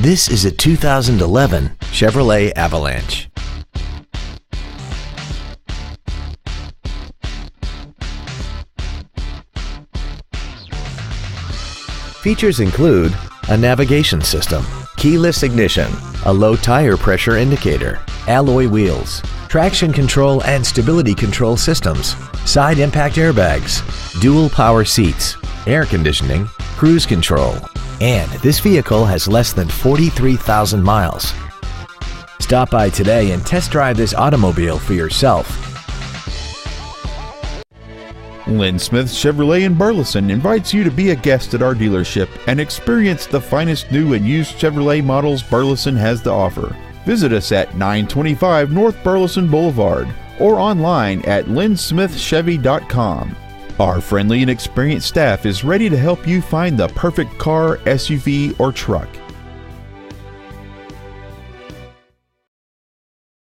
This is a 2011 Chevrolet Avalanche. Features include a navigation system, keyless ignition, a low tire pressure indicator, alloy wheels, traction control and stability control systems, side impact airbags, dual power seats, air conditioning, cruise control, and this vehicle has less than 43,000 miles. Stop by today and test drive this automobile for yourself. Lynn Smith Chevrolet in Burleson invites you to be a guest at our dealership and experience the finest new and used Chevrolet models Burleson has to offer. Visit us at 925 North Burleson Boulevard or online at lynnsmithchevy.com. Our friendly and experienced staff is ready to help you find the perfect car, SUV, or truck.